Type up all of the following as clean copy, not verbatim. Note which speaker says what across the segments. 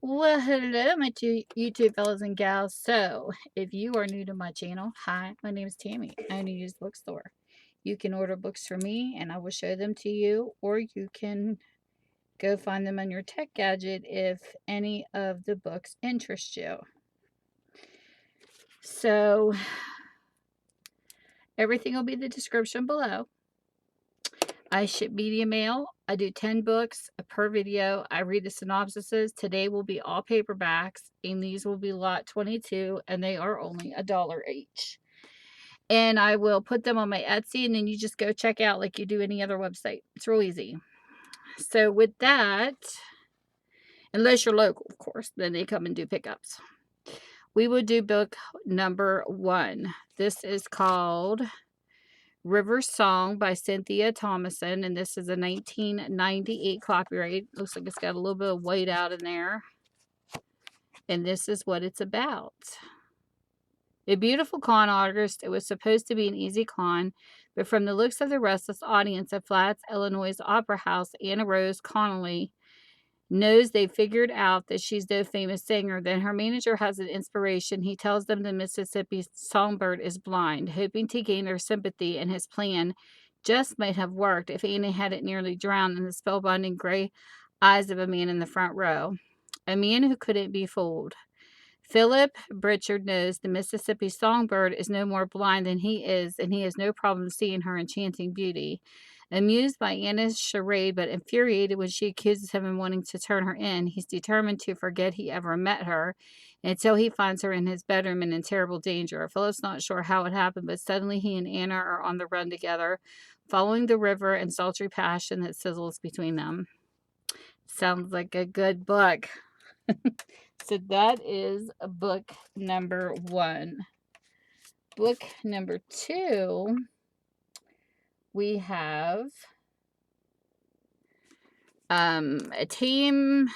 Speaker 1: Well, hello, my YouTube fellas and gals. So, if you are new to my channel, hi, my name is Tammy. I own a used bookstore. You can order books from me and I will show them to you, or you can go find them on your tech gadget if any of the books interest you. So, everything will be in the description below. I ship media mail. I do 10 books per video. I read the synopsises. Today will be all paperbacks, and these will be lot 22, and they are only $1 each. And I will put them on my Etsy, and then you just go check out like you do any other website. It's real easy. So with that, unless you're local, of course, then they come and do pickups. We will do book number 1. This is called River Song by Cynthia Thomason, and this is a 1998 copyright. Looks like it's got a little bit of white out in there. And this is what it's about. A beautiful con artist, it was supposed to be an easy con, but from the looks of the restless audience at Flats, Illinois' Opera House, Anna Rose Connolly knows they figured out that she's no famous singer. Then her manager has an inspiration. He tells them the Mississippi songbird is blind, hoping to gain their sympathy, and his plan just might have worked if Annie hadn't nearly drowned in the spellbinding gray eyes of a man in the front row. A man who couldn't be fooled. Philip Pritchard knows the Mississippi songbird is no more blind than he is, and he has no problem seeing her enchanting beauty. Amused by Anna's charade, but infuriated when she accuses him of wanting to turn her in, he's determined to forget he ever met her until he finds her in his bedroom and in terrible danger. Philip's not sure how it happened, but suddenly he and Anna are on the run together, following the river and sultry passion that sizzles between them. Sounds like a good book. So that is book number 1. Book number 2, we have To Tame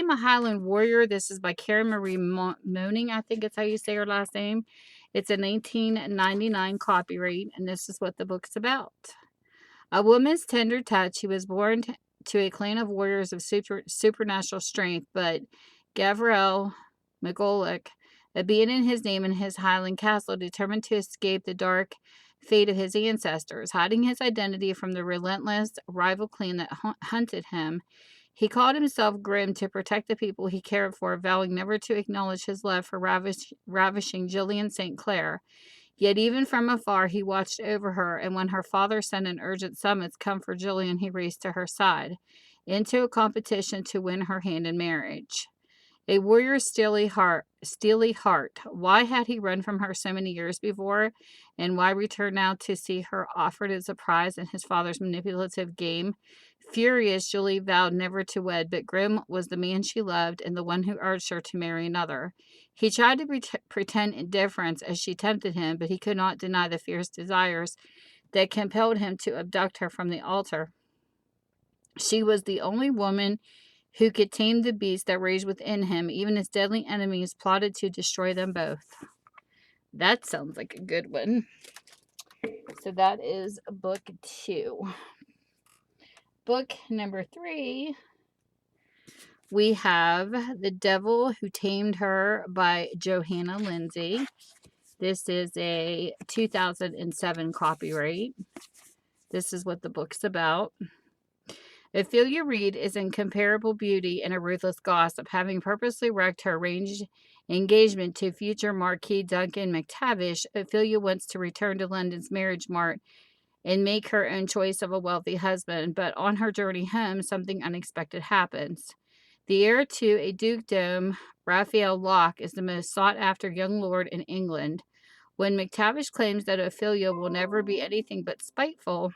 Speaker 1: a Highland Warrior. This is by Karen Marie Moning, I think it's how you say her last name. It's a 1999 copyright, and this is what the book's about. A woman's tender touch. He was born to a clan of warriors of supernatural strength, but Gavril McGolick abandoned his name in his Highland castle, determined to escape the dark fate of his ancestors. Hiding his identity from the relentless rival clan that hunted him, he called himself Grim to protect the people he cared for, vowing never to acknowledge his love for ravishing Gillian St. Clair. Yet even from afar he watched over her, and when her father sent an urgent summons come for Gillian, he raced to her side, into a competition to win her hand in marriage. A warrior's steely heart. Why had he run from her so many years before, and why return now to see her offered as a prize in his father's manipulative game? Furious, Julie vowed never to wed, but Grim was the man she loved and the one who urged her to marry another. He tried to pretend indifference as she tempted him, but he could not deny the fierce desires that compelled him to abduct her from the altar. She was the only woman who could tame the beast that raged within him. Even his deadly enemies plotted to destroy them both. That sounds like a good one. So that is book 2. Book number 3, we have The Devil Who Tamed Her by Johanna Lindsey. This is a 2007 copyright. This is what the book's about. Ophelia Reed is incomparable beauty and a ruthless gossip, having purposely wrecked her arranged engagement to future Marquis Duncan McTavish. Ophelia wants to return to London's marriage mart and make her own choice of a wealthy husband, but on her journey home, something unexpected happens. The heir to a dukedom, Raphael Locke, is the most sought-after young lord in England. When McTavish claims that Ophelia will never be anything but spiteful,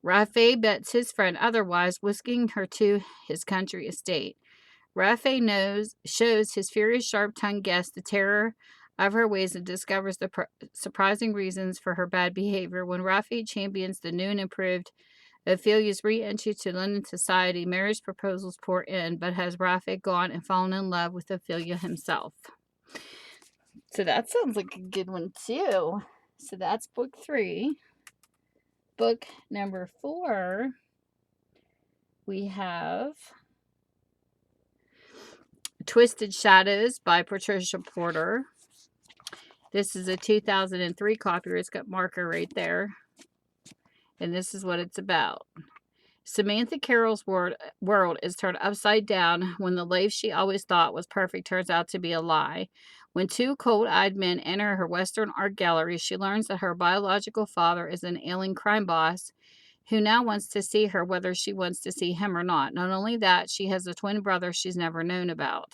Speaker 1: Raphael bets his friend otherwise, whisking her to his country estate. Raphael shows his furious, sharp-tongued guest the terror of her ways and discovers the surprising reasons for her bad behavior. When Raphael champions the new and improved Ophelia's re-entry to London society, marriage proposals pour in, but has Raphael gone and fallen in love with Ophelia himself? So that sounds like a good one too. So that's book 3. Book number 4, we have Twisted Shadows by Patricia Porter. This is a 2003 copyright. It's got marker right there. And this is what it's about. Samantha Carroll's world is turned upside down when the life she always thought was perfect turns out to be a lie. When two cold-eyed men enter her Western art gallery, she learns that her biological father is an ailing crime boss who now wants to see her whether she wants to see him or not. Not only that, she has a twin brother she's never known about.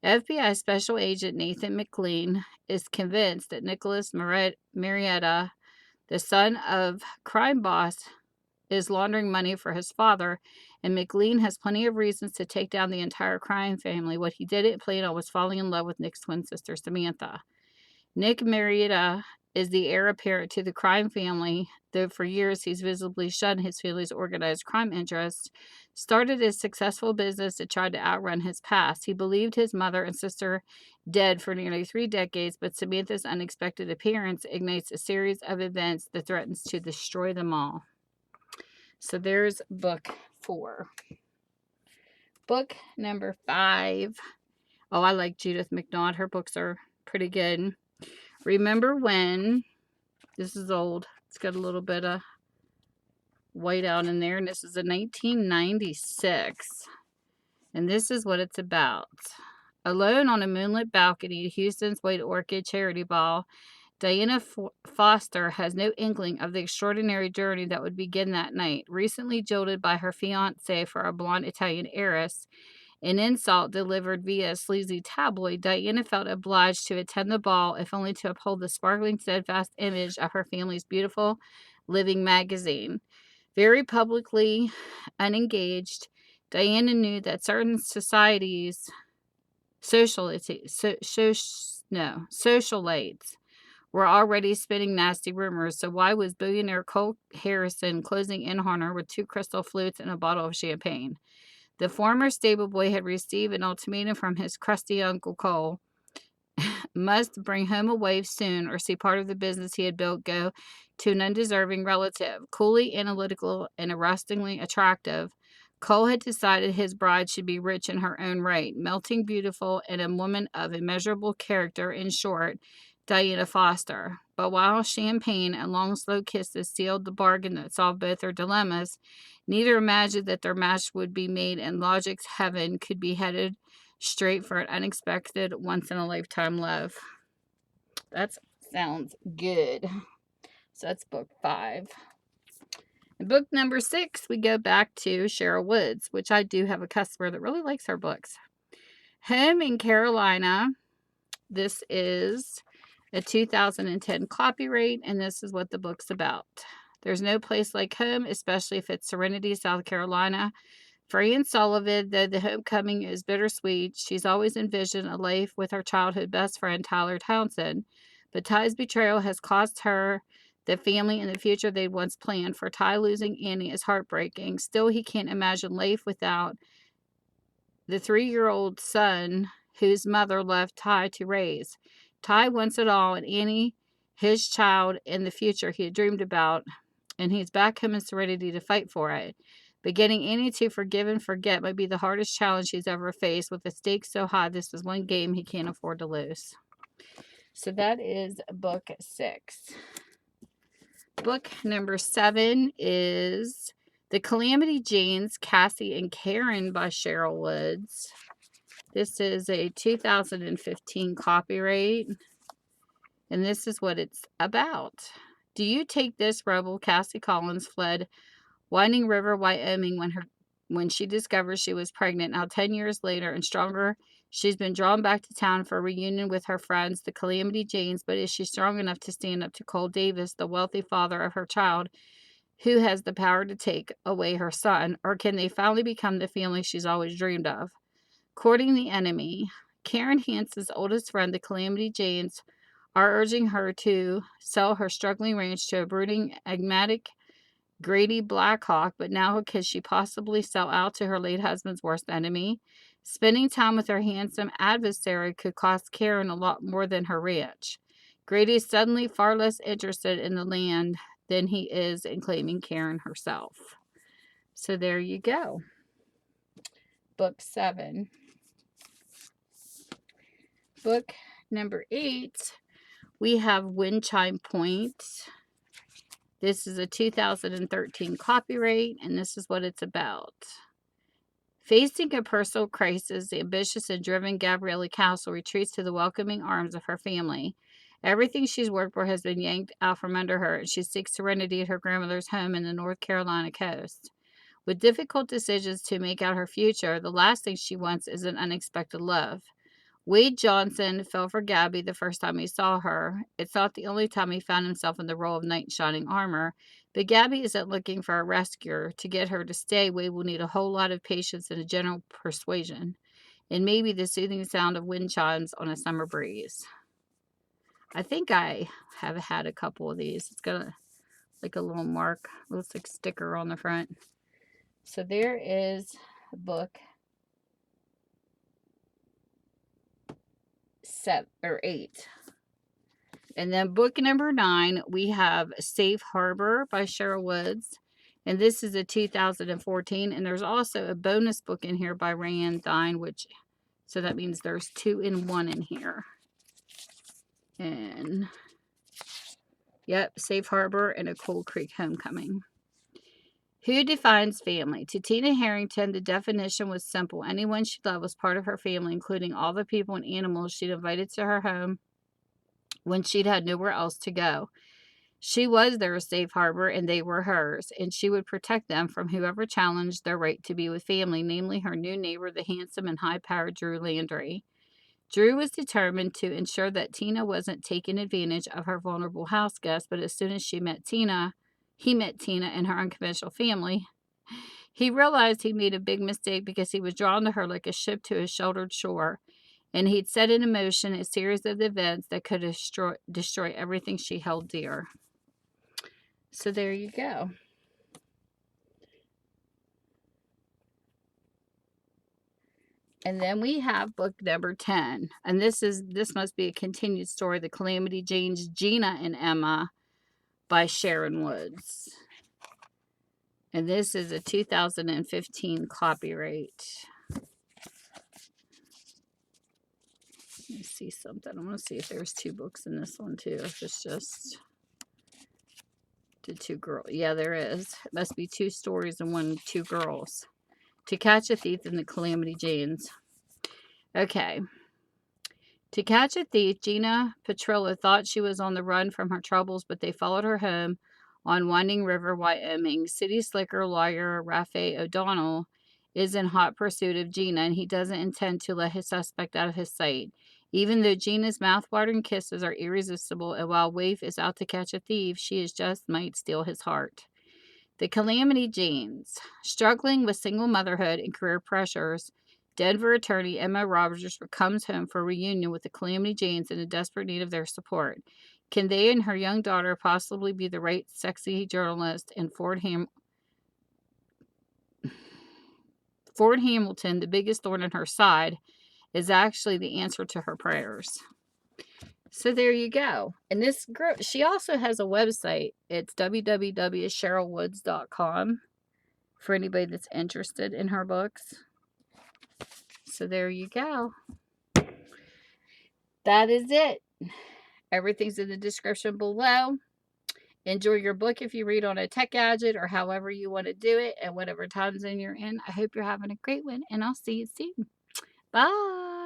Speaker 1: FBI Special Agent Nathan McLean is convinced that Nicholas Marietta, the son of crime boss, is laundering money for his father, and McLean has plenty of reasons to take down the entire crime family. What he didn't plan on was falling in love with Nick's twin sister, Samantha. Nick Marietta is the heir apparent to the crime family, though for years he's visibly shunned his family's organized crime interests. Started a successful business that tried to outrun his past. He believed his mother and sister dead for nearly 3 decades, but Samantha's unexpected appearance ignites a series of events that threatens to destroy them all. So there's book 4. Book number 5. Oh, I like Judith McNaught. Her books are pretty good. Remember When. This is old. It's got a little bit of white out in there. And this is a 1996. And this is what it's about. Alone on a moonlit balcony at Houston's White Orchid Charity Ball, Diana Foster has no inkling of the extraordinary journey that would begin that night. Recently jilted by her fiancé for a blonde Italian heiress, an insult delivered via a sleazy tabloid, Diana felt obliged to attend the ball, if only to uphold the sparkling, steadfast image of her family's beautiful living magazine. Very publicly unengaged, Diana knew that certain societies, socialites, were already spinning nasty rumors, so why was billionaire Cole Harrison closing in on her with 2 crystal flutes and a bottle of champagne? The former stable boy had received an ultimatum from his crusty Uncle Cole. Must bring home a wife soon or see part of the business he had built go to an undeserving relative. Coolly analytical and arrestingly attractive, Cole had decided his bride should be rich in her own right, melting beautiful, and a woman of immeasurable character, in short, Diana Foster. But while champagne and long, slow kisses sealed the bargain that solved both their dilemmas, neither imagined that their match would be made and logic's heaven could be headed straight for an unexpected, once-in-a-lifetime love. That sounds good. So that's book 5. In book number 6, we go back to Sherryl Woods, which I do have a customer that really likes her books. Home in Carolina. This is a 2010 copyright, and this is what the book's about. There's no place like home, especially if it's Serenity, South Carolina. For Anne Sullivan, though the homecoming is bittersweet, she's always envisioned a life with her childhood best friend, Tyler Townsend. But Ty's betrayal has cost her the family and the future they'd once planned. For Ty, losing Annie is heartbreaking. Still, he can't imagine life without the 3-year-old son whose mother left Ty to raise. Ty wants it all, and Annie, his child, and the future he had dreamed about, and he's back home in Serenity to fight for it. But getting Annie to forgive and forget might be the hardest challenge he's ever faced. With the stakes so high, this is one game he can't afford to lose. So that is book 6. Book number 7 is The Calamity Jeans, Cassie and Karen by Sherryl Woods. This is a 2015 copyright, and this is what it's about. Do you take this rebel? Cassie Collins fled Winding River, Wyoming when she discovered she was pregnant. Now 10 years later and stronger, she's been drawn back to town for a reunion with her friends, the Calamity James, but is she strong enough to stand up to Cole Davis, the wealthy father of her child, who has the power to take away her son? Or can they finally become the family she's always dreamed of? Courting the enemy, Karen Hansen's oldest friend, the Calamity James, are urging her to sell her struggling ranch to a brooding, enigmatic Grady Blackhawk, but now could she possibly sell out to her late husband's worst enemy? Spending time with her handsome adversary could cost Karen a lot more than her ranch. Grady is suddenly far less interested in the land than he is in claiming Karen herself. So there you go. Book 7. Book number 8, we have Wind Chime Point. This is a 2013 copyright, and this is what it's about. Facing a personal crisis, the ambitious and driven Gabriella Castle retreats to the welcoming arms of her family. Everything she's worked for has been yanked out from under her, and she seeks serenity at her grandmother's home in the North Carolina coast. With difficult decisions to make out her future, the last thing she wants is an unexpected love. Wade Johnson fell for Gabby the first time he saw her. It's not the only time he found himself in the role of knight in shining armor, but Gabby isn't looking for a rescuer. To get her to stay, Wade will need a whole lot of patience and a gentle persuasion, and maybe the soothing sound of wind chimes on a summer breeze. I think I have had a couple of these. It's got like a little mark, looks like a sticker on the front. So there is book 7 or 8. And then book number 9, we have Safe Harbor by Sherryl Woods. And this is a 2014. And there's also a bonus book in here by Rayanne Thine, so that means there's 2 in 1 in here. And, yep, Safe Harbor and A Cold Creek Homecoming. Who defines family? To Tina Harrington, the definition was simple. Anyone she loved was part of her family, including all the people and animals she'd invited to her home when she'd had nowhere else to go. She was their safe harbor, and they were hers, and she would protect them from whoever challenged their right to be with family, namely her new neighbor, the handsome and high-powered Drew Landry. Drew was determined to ensure that Tina wasn't taking advantage of her vulnerable house guest, but as soon as he met Tina and her unconventional family, he realized he made a big mistake because he was drawn to her like a ship to a sheltered shore, and he'd set in motion a series of events that could destroy everything she held dear. So there you go. And then we have book number 10. And this must be a continued story, The Calamity Jeans, Gina and Emma by Sherryl Woods. And this is a 2015 copyright. Let me see something. I want to see if there's 2 books in this one too. If it's just the 2 girls. Yeah, there is. It must be 2 stories and 2 girls. To Catch a Thief and The Calamity James. Okay. To catch a thief, Gina Petrillo thought she was on the run from her troubles, but they followed her home on Winding River, Wyoming. City slicker lawyer Raphael O'Donnell is in hot pursuit of Gina, and he doesn't intend to let his suspect out of his sight. Even though Gina's mouth-watering kisses are irresistible, and while Waif is out to catch a thief, she just might steal his heart. The Calamity James. Struggling with single motherhood and career pressures, Denver attorney Emma Rogers comes home for a reunion with the Calamity James in a desperate need of their support. Can they and her young daughter possibly be the right sexy journalist? And Ford Hamilton, the biggest thorn in her side, is actually the answer to her prayers. So there you go. And this girl, she also has a website. It's www.sherylwoods.com for anybody that's interested in her books. So there you go. That is it. Everything's in the description below. Enjoy your book if you read on a tech gadget or however you want to do it and whatever time zone you're in. I hope you're having a great one, and I'll see you soon. Bye.